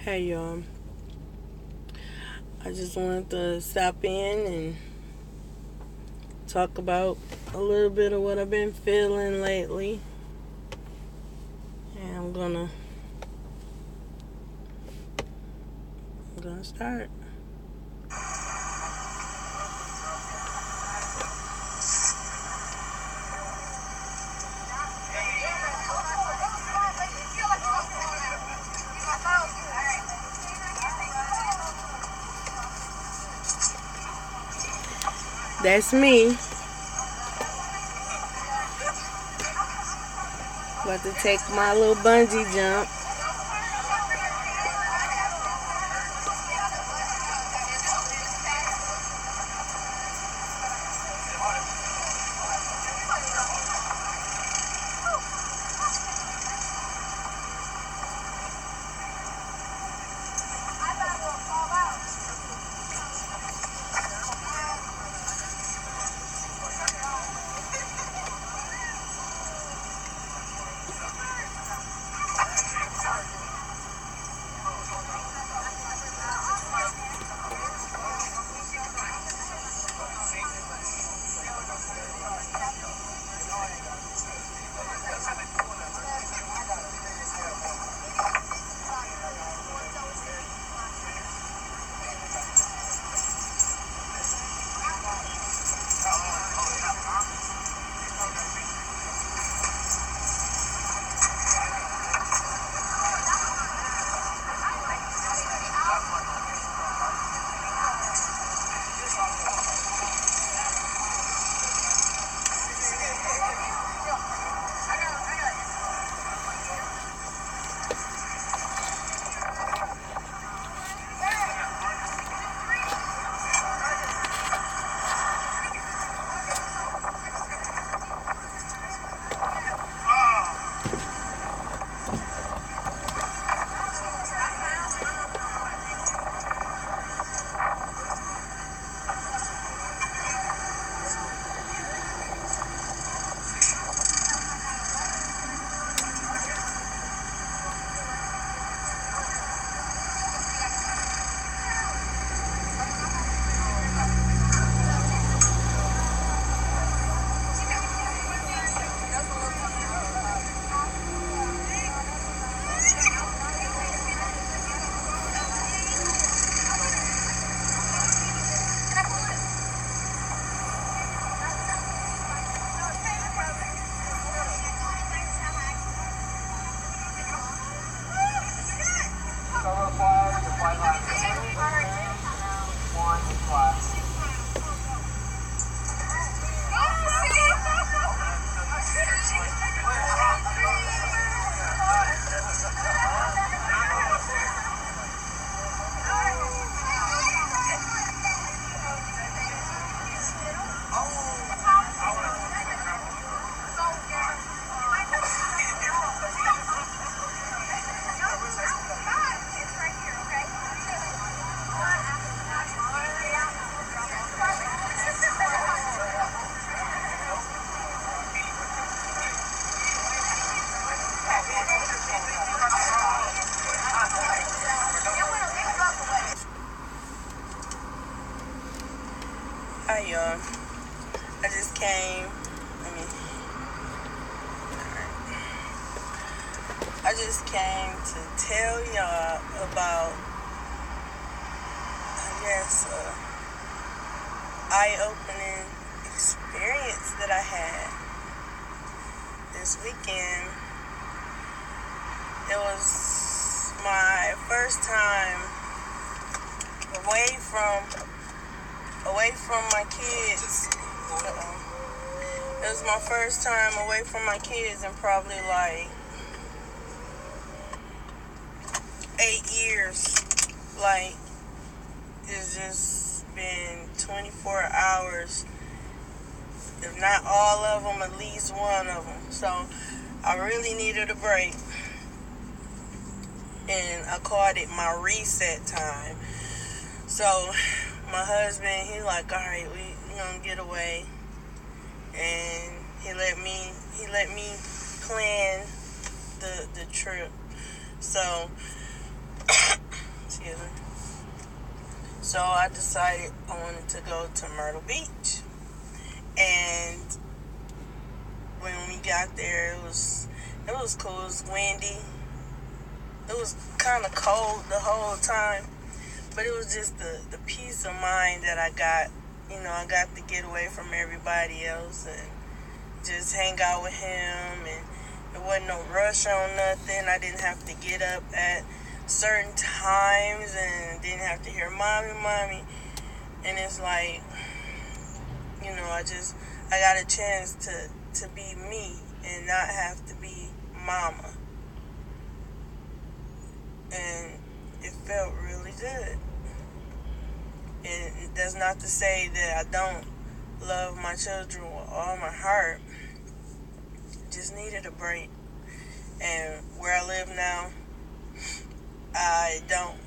Hey y'all, I just wanted to stop in and talk about a little bit of what I've been feeling lately. And I'm gonna start. That's me. About to take my little bungee jump. Hi y'all. I just came. I just came to tell y'all about, I guess, eye-opening experience that I had this weekend. It was my first time away from my kids. It was my first time away from my kids in probably like 8 years. Like, it's just been 24 hours, if not all of them, at least one of them. So I really needed a break, and I called it my reset time. So my husband, he like, all right, we gonna get away, and he let me plan the trip. So together. So I decided I wanted to go to Myrtle Beach. And when we got there, it was cool. It was windy. It was kind of cold the whole time. But it was just the peace of mind that I got. I got to get away from everybody else and just hang out with him. And there wasn't no rush on nothing. I didn't have to get up at certain times and didn't have to hear mommy. And it's like, I got a chance to be me and not have to be mama. And it felt really good. And that's not to say that I don't love my children with all my heart. Just needed a break. And where I live now, I don't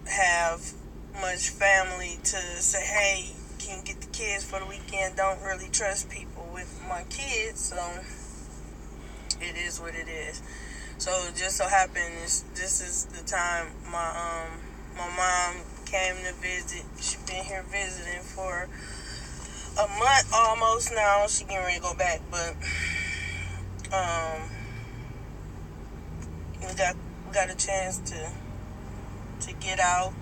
have much family to say, hey, can you get the kids for the weekend? Don't really trust people with my kids, so it is what it is. So it just so happened this is the time my mom came to visit. She's been here visiting for a month almost now. She getting ready to go back, but we got a chance to get out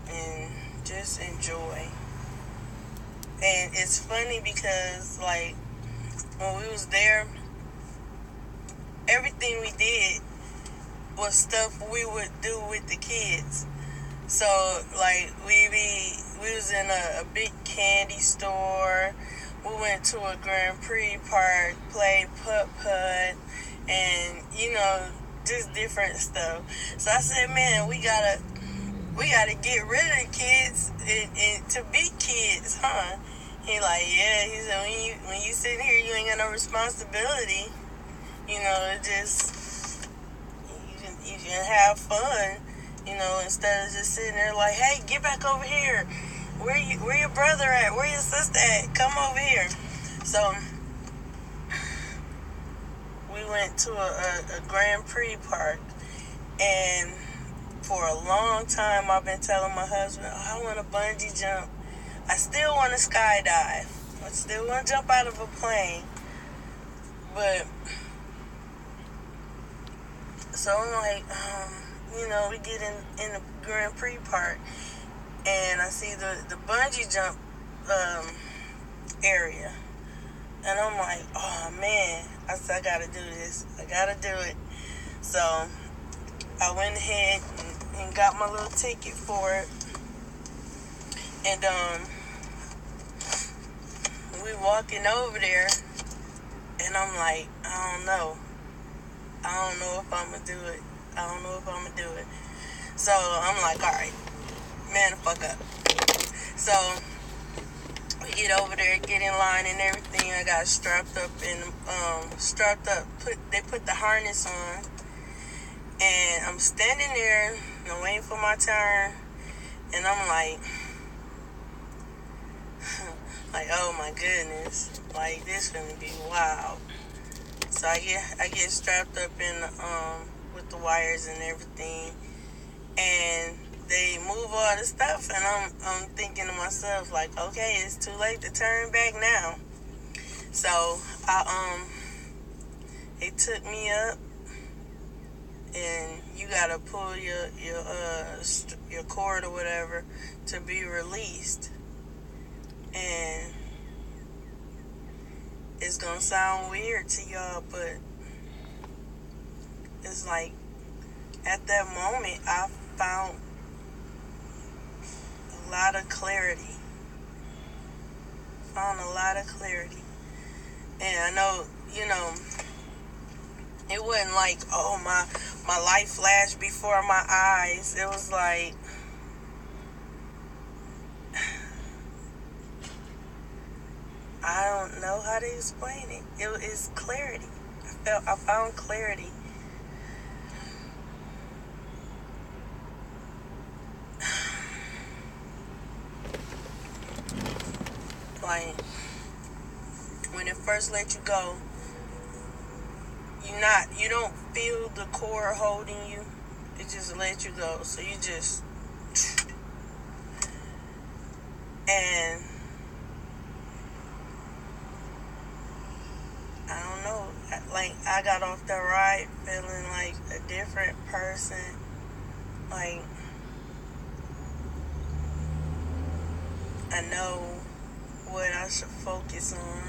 and just enjoy. And it's funny because, like, when we was there, everything we did was stuff we would do with the kids. So, like, we was in a big candy store. We went to a Grand Prix park, played putt-putt, and, just different stuff. So I said, man, we gotta get rid of the kids and to be kids, huh? He like, yeah. He said, when you sitting here, you ain't got no responsibility. It just you can have fun. Instead of just sitting there like, hey, get back over here. Where your brother at? Where your sister at? Come over here. So we went to a Grand Prix park, and for a long time I've been telling my husband, I want to bungee jump. I still want to skydive. I still want to jump out of a plane. But so I'm like, we get in the Grand Prix park, and I see the bungee jump area. And I'm like, oh, man. I said, I got to do this. I got to do it. So I went ahead and got my little ticket for it. And we walking over there, and I'm like, I don't know if I'm going to do it. So I'm like, all right, man the fuck up. So we get over there, get in line and everything. I got strapped up. They put the harness on, and I'm standing there, waiting for my turn, and I'm like, oh my goodness, like this gonna be wild. So I get strapped up in with the wires and everything, and they move all the stuff, and I'm thinking to myself, like, okay, it's too late to turn back now. So they took me up, and you gotta pull your cord or whatever to be released. And it's gonna sound weird to y'all, but it's like at that moment I found a lot of clarity. And I know, it wasn't like, oh, my life flashed before my eyes. It was like, I don't know how to explain it. It is clarity. I found clarity. Like, when it first let you go, you don't feel the cord holding you. It just let you go. So you just And I don't know, like I got off the ride feeling like a different person. Like I know what I should focus on,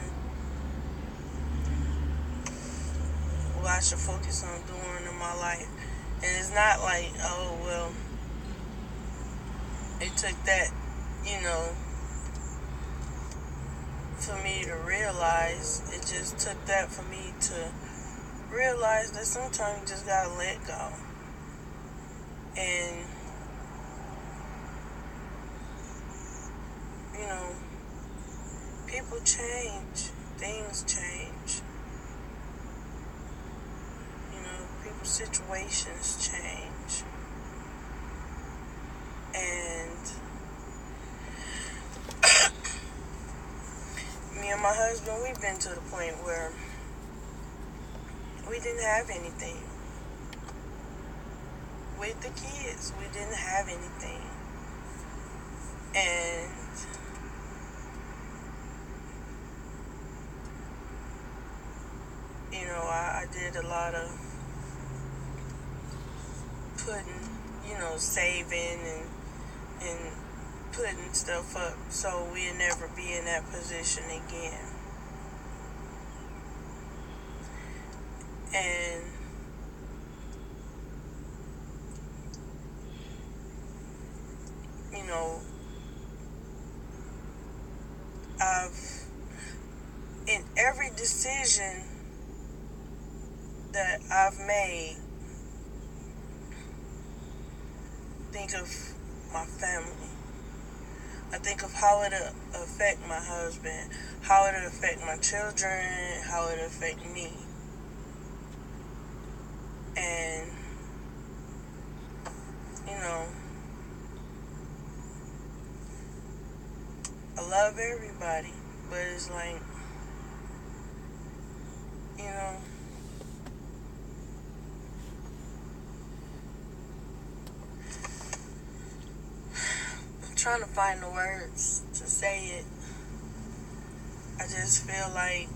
what I should focus on doing in my life. And it's not like, oh well, it took that, for me to realize. It just took that for me to realize that sometimes you just gotta let go. And people change, things change, people's situations change. And me and my husband, we've been to the point where we didn't have anything. With the kids, we didn't have anything. And I did a lot of putting, saving and putting stuff up so we'll never be in that position again. And in every decision that I've made, think of my family. I think of how it'll affect my husband, how it'll affect my children, how it'll affect me. And, I love everybody, but it's like, I'm trying to find the words to say it. I just feel like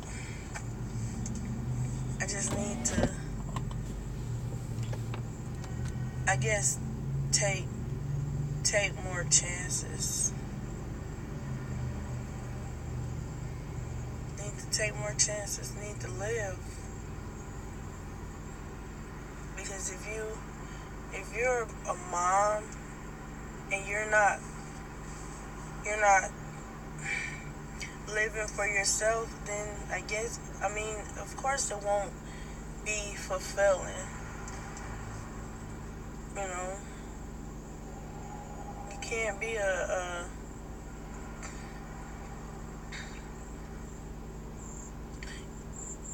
I just need to, I guess, take more chances. Need to take more chances. Need to live. Because if you're a mom and you're not living for yourself, then of course it won't be fulfilling. You can't be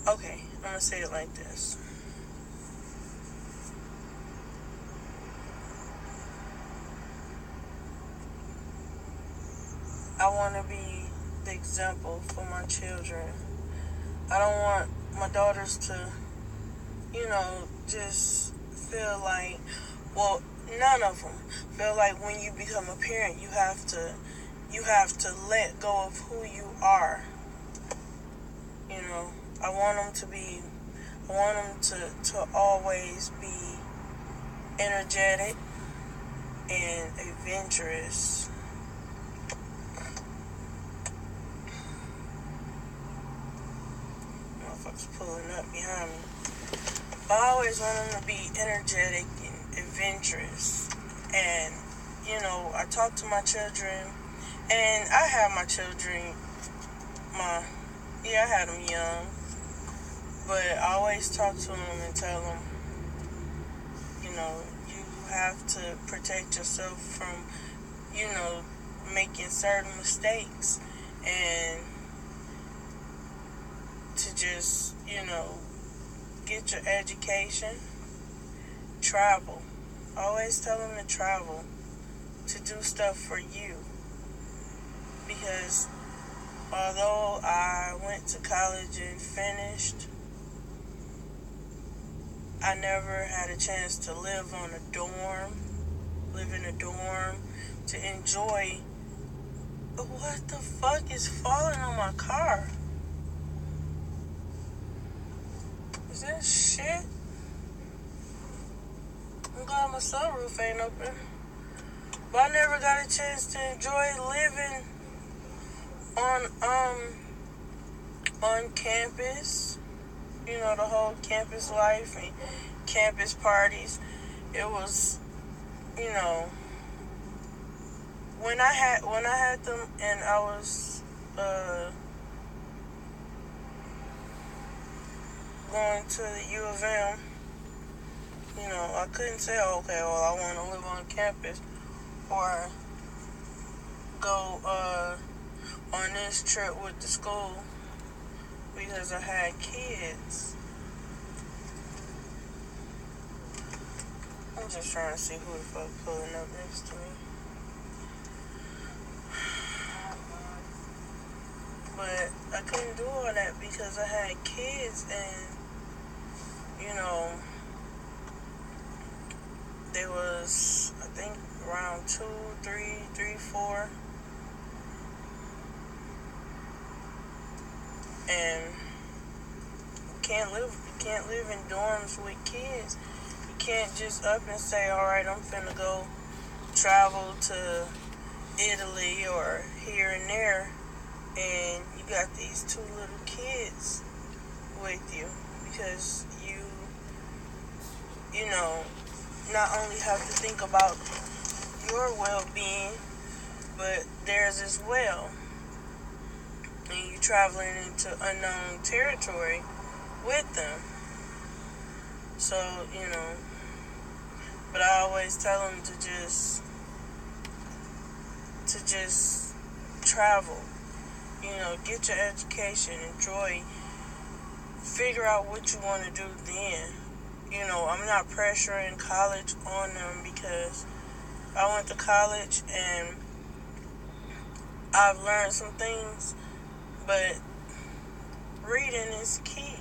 okay, I'm gonna say it like this. I want to be the example for my children. I don't want my daughters to, just feel like, well, none of them feel like when you become a parent, you have to let go of who you are. I want them to always be energetic and adventurous. Motherfuckers pulling up behind me. But I always want them to be energetic and adventurous. And, I talk to my children, and I have my children, I had them young, but I always talk to them and tell them, you have to protect yourself from, making certain mistakes, and to just, get your education, travel. I always tell them to travel, to do stuff for you, because although I went to college and finished, I never had a chance to live in a dorm, to enjoy What the fuck is falling on my car? Is that shit? I'm glad my sunroof ain't open. But I never got a chance to enjoy living on campus. You know, the whole campus life and campus parties. It was, you know, when I had them and I was going to the U of M, you know, I couldn't say, okay, well, I want to live on campus or go on this trip with the school because I had kids. I'm just trying to see who the fuck pulling up next to me. But I couldn't do all that because I had kids and, you know, there was, I think, around 2, 3, 4. And you can't live in dorms with kids. You can't just up and say, all right, I'm finna go travel to Italy or here and there, and you got these 2 little kids with you, because you know, not only have to think about your well-being, but theirs as well. And you're traveling into unknown territory with them. So, you know, but I always tell them to just travel. You know, get your education, enjoy, figure out what you want to do then. You know, I'm not pressuring college on them because I went to college and I've learned some things, but reading is key.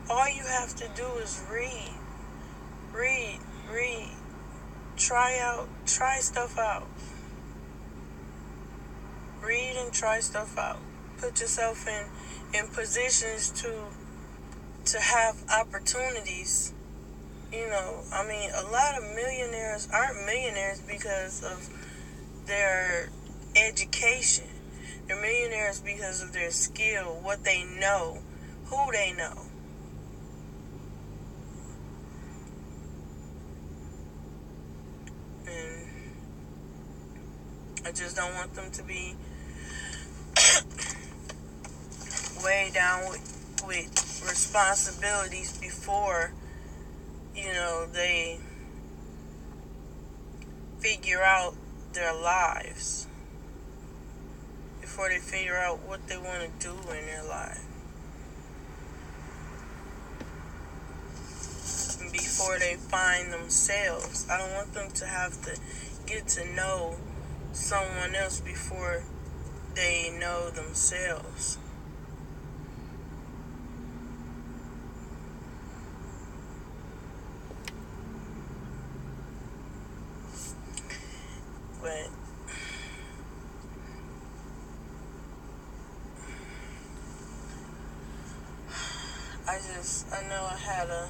All you have to do is read. Try stuff out. Read and try stuff out. Put yourself in positions to have opportunities. You know, I mean, a lot of millionaires aren't millionaires because of their education. They're millionaires because of their skill, what they know, who they know. And I just don't want them to be way down with responsibilities before, you know, they figure out their lives, before they figure out what they want to do in their life, and before they find themselves. I don't want them to have to get to know someone else before they know themselves. But I know I had a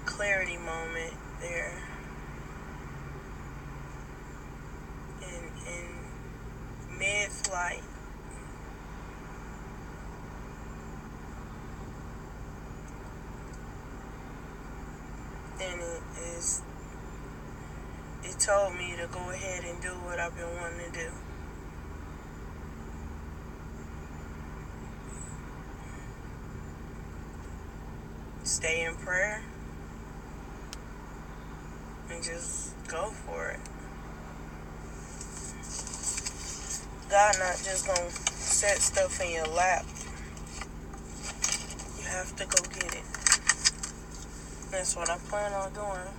clarity moment there in mid-flight. And it told me to go ahead and do what I've been wanting to do. Stay in prayer and just go for it. God not just gonna set stuff in your lap. You have to go get it. That's what I plan on doing.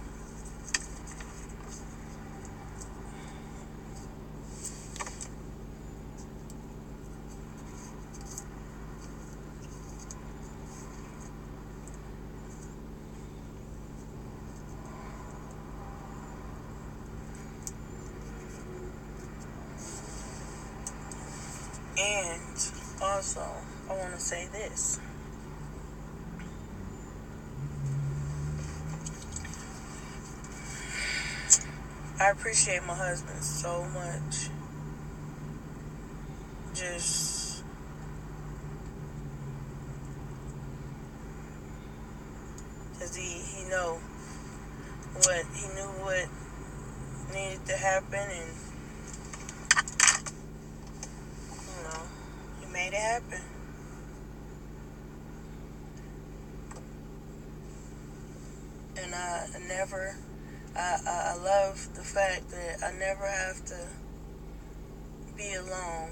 Also, I want to say this. I appreciate my husband so much. Just because he knew what needed to happen, and he made it happen. And I love the fact that I never have to be alone.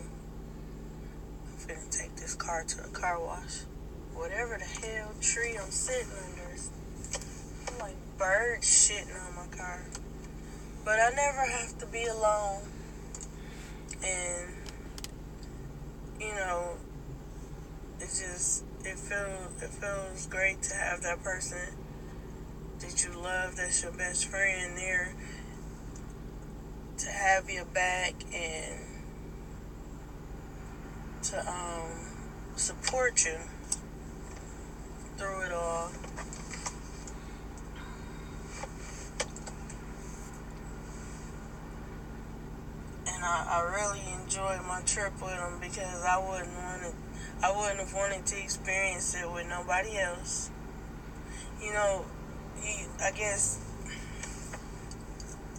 I'm finna take this car to a car wash. Whatever the hell tree I'm sitting under is like birds shitting on my car. But I never have to be alone. And it feels great to have that person that you love, that's your best friend, there to have your back and to support you through it all. And I really enjoyed my trip with him, because I wouldn't have wanted to experience it with nobody else. I guess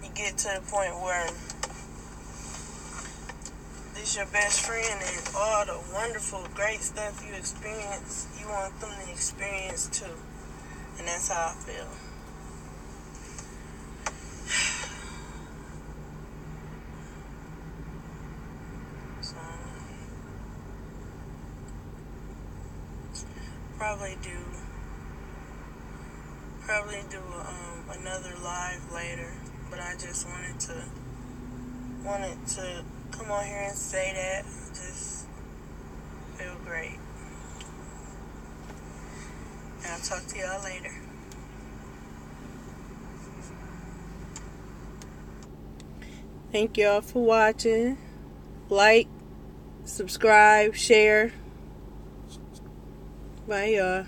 you get to the point where this your best friend, and all the wonderful, great stuff you experience, you want them to experience too. And that's how I feel. So, probably do another live later, but I just wanted to come on here and say that. Just feel great. And I'll talk to y'all later. Thank y'all for watching. Like, subscribe, share. Bye, y'all.